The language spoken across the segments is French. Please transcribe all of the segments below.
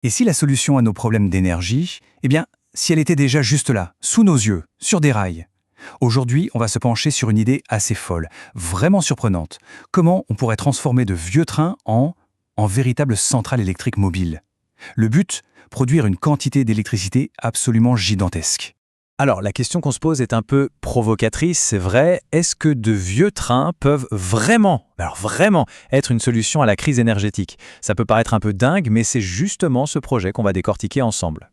Et si la solution à nos problèmes d'énergie, si elle était déjà juste là, sous nos yeux, sur des rails? Aujourd'hui, on va se pencher sur une idée assez folle, vraiment surprenante. Comment on pourrait transformer de vieux trains en véritables centrales électriques mobiles? Le but, produire une quantité d'électricité absolument gigantesque. Alors, la question qu'on se pose est un peu provocatrice, c'est vrai. Est-ce que de vieux trains peuvent vraiment être une solution à la crise énergétique? Ça peut paraître un peu dingue, mais c'est justement ce projet qu'on va décortiquer ensemble.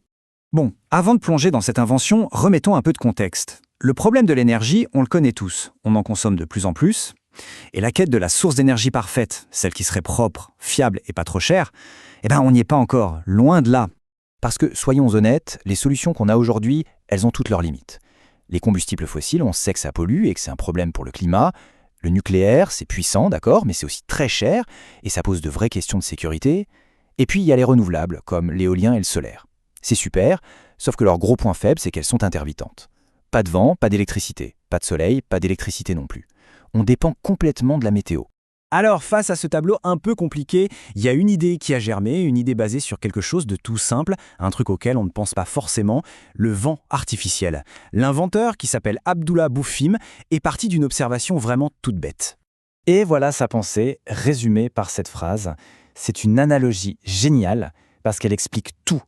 Bon, avant de plonger dans cette invention, remettons un peu de contexte. Le problème de l'énergie, on le connaît tous. On en consomme de plus en plus. Et la quête de la source d'énergie parfaite, celle qui serait propre, fiable et pas trop chère, on n'y est pas encore, loin de là. Parce que, soyons honnêtes, les solutions qu'on a aujourd'hui, elles ont toutes leurs limites. Les combustibles fossiles, on sait que ça pollue et que c'est un problème pour le climat. Le nucléaire, c'est puissant, d'accord, mais c'est aussi très cher et ça pose de vraies questions de sécurité. Et puis, il y a les renouvelables, comme l'éolien et le solaire. C'est super, sauf que leur gros point faible, c'est qu'elles sont intermittentes. Pas de vent, pas d'électricité. Pas de soleil, pas d'électricité non plus. On dépend complètement de la météo. Alors, face à ce tableau un peu compliqué, il y a une idée qui a germé, une idée basée sur quelque chose de tout simple, un truc auquel on ne pense pas forcément, le vent artificiel. L'inventeur, qui s'appelle Abdullah Boufim, est parti d'une observation vraiment toute bête. Et voilà sa pensée, résumée par cette phrase. C'est une analogie géniale, parce qu'elle explique tout.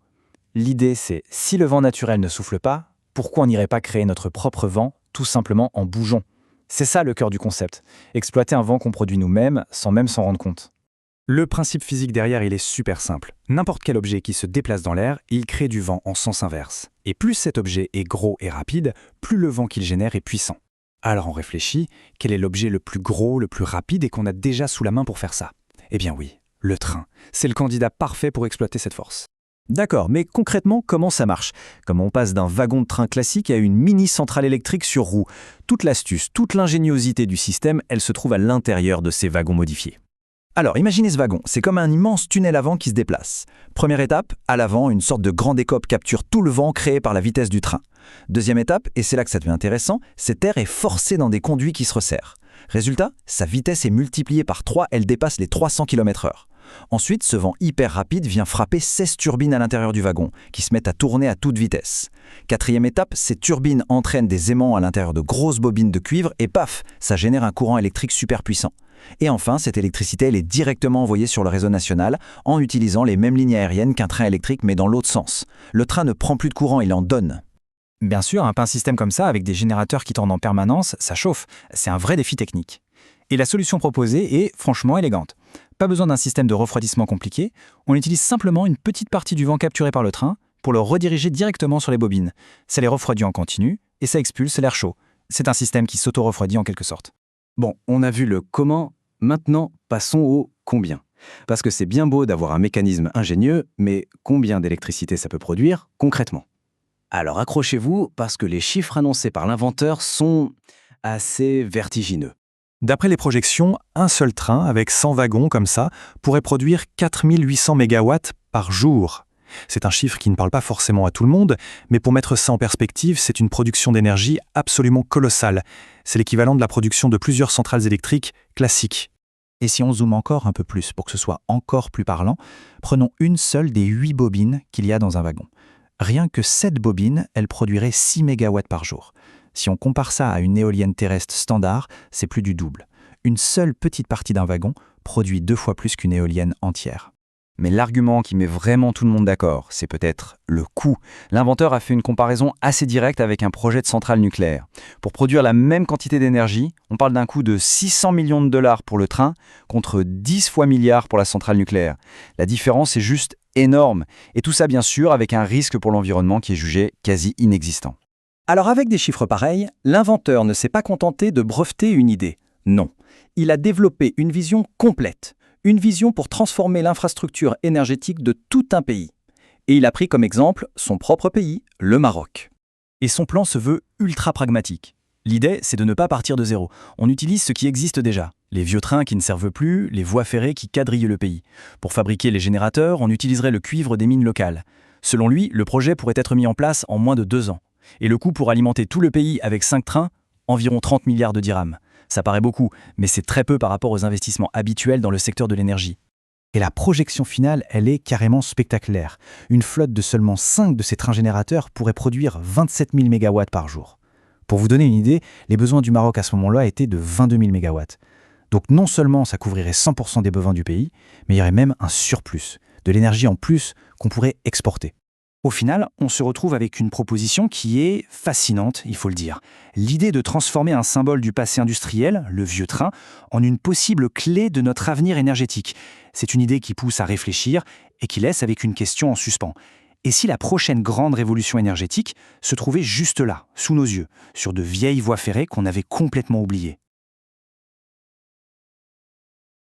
L'idée, c'est si le vent naturel ne souffle pas, pourquoi on n'irait pas créer notre propre vent, tout simplement en bougeant? C'est ça le cœur du concept, exploiter un vent qu'on produit nous-mêmes sans même s'en rendre compte. Le principe physique derrière, il est super simple. N'importe quel objet qui se déplace dans l'air, il crée du vent en sens inverse. Et plus cet objet est gros et rapide, plus le vent qu'il génère est puissant. Alors on réfléchit, quel est l'objet le plus gros, le plus rapide et qu'on a déjà sous la main pour faire ça? Eh bien oui, le train. C'est le candidat parfait pour exploiter cette force. D'accord, mais concrètement, comment ça marche? Comment on passe d'un wagon de train classique à une mini-centrale électrique sur roues? Toute l'astuce, toute l'ingéniosité du système, elle se trouve à l'intérieur de ces wagons modifiés. Alors, imaginez ce wagon, c'est comme un immense tunnel à vent qui se déplace. Première étape, à l'avant, une sorte de grande écope capture tout le vent créé par la vitesse du train. Deuxième étape, et c'est là que ça devient intéressant, cet air est forcé dans des conduits qui se resserrent. Résultat, sa vitesse est multipliée par 3, elle dépasse les 300 km/h. Ensuite, ce vent hyper rapide vient frapper 16 turbines à l'intérieur du wagon, qui se mettent à tourner à toute vitesse. Quatrième étape, ces turbines entraînent des aimants à l'intérieur de grosses bobines de cuivre et paf, ça génère un courant électrique super puissant. Et enfin, cette électricité, elle est directement envoyée sur le réseau national en utilisant les mêmes lignes aériennes qu'un train électrique mais dans l'autre sens. Le train ne prend plus de courant, il en donne. Bien sûr, un système comme ça, avec des générateurs qui tournent en permanence, ça chauffe. C'est un vrai défi technique. Et la solution proposée est franchement élégante. Pas besoin d'un système de refroidissement compliqué, on utilise simplement une petite partie du vent capturé par le train pour le rediriger directement sur les bobines. Ça les refroidit en continu et ça expulse l'air chaud. C'est un système qui s'auto-refroidit en quelque sorte. Bon, on a vu le comment, maintenant passons au combien. Parce que c'est bien beau d'avoir un mécanisme ingénieux, mais combien d'électricité ça peut produire concrètement? Alors accrochez-vous, parce que les chiffres annoncés par l'inventeur sont assez vertigineux. D'après les projections, un seul train avec 100 wagons comme ça pourrait produire 4800 MW par jour. C'est un chiffre qui ne parle pas forcément à tout le monde, mais pour mettre ça en perspective, c'est une production d'énergie absolument colossale. C'est l'équivalent de la production de plusieurs centrales électriques classiques. Et si on zoome encore un peu plus pour que ce soit encore plus parlant, prenons une seule des 8 bobines qu'il y a dans un wagon. Rien que cette bobine, elle produirait 6 MW par jour. Si on compare ça à une éolienne terrestre standard, c'est plus du double. Une seule petite partie d'un wagon produit 2 fois plus qu'une éolienne entière. Mais l'argument qui met vraiment tout le monde d'accord, c'est peut-être le coût. L'inventeur a fait une comparaison assez directe avec un projet de centrale nucléaire. Pour produire la même quantité d'énergie, on parle d'un coût de 600 millions de dollars pour le train contre 10 fois milliards pour la centrale nucléaire. La différence est juste énorme. Et tout ça, bien sûr, avec un risque pour l'environnement qui est jugé quasi inexistant. Alors avec des chiffres pareils, l'inventeur ne s'est pas contenté de breveter une idée. Non, il a développé une vision complète. Une vision pour transformer l'infrastructure énergétique de tout un pays. Et il a pris comme exemple son propre pays, le Maroc. Et son plan se veut ultra pragmatique. L'idée, c'est de ne pas partir de zéro. On utilise ce qui existe déjà. Les vieux trains qui ne servent plus, les voies ferrées qui quadrillent le pays. Pour fabriquer les générateurs, on utiliserait le cuivre des mines locales. Selon lui, le projet pourrait être mis en place en moins de 2 ans. Et le coût pour alimenter tout le pays avec 5 trains, environ 30 milliards de dirhams. Ça paraît beaucoup, mais c'est très peu par rapport aux investissements habituels dans le secteur de l'énergie. Et la projection finale, elle est carrément spectaculaire. Une flotte de seulement 5 de ces trains générateurs pourrait produire 27 000 MW par jour. Pour vous donner une idée, les besoins du Maroc à ce moment-là étaient de 22 000 MW. Donc non seulement ça couvrirait 100% des bovins du pays, mais il y aurait même un surplus, de l'énergie en plus qu'on pourrait exporter. Au final, on se retrouve avec une proposition qui est fascinante, il faut le dire. L'idée de transformer un symbole du passé industriel, le vieux train, en une possible clé de notre avenir énergétique. C'est une idée qui pousse à réfléchir et qui laisse avec une question en suspens. Et si la prochaine grande révolution énergétique se trouvait juste là, sous nos yeux, sur de vieilles voies ferrées qu'on avait complètement oubliées ?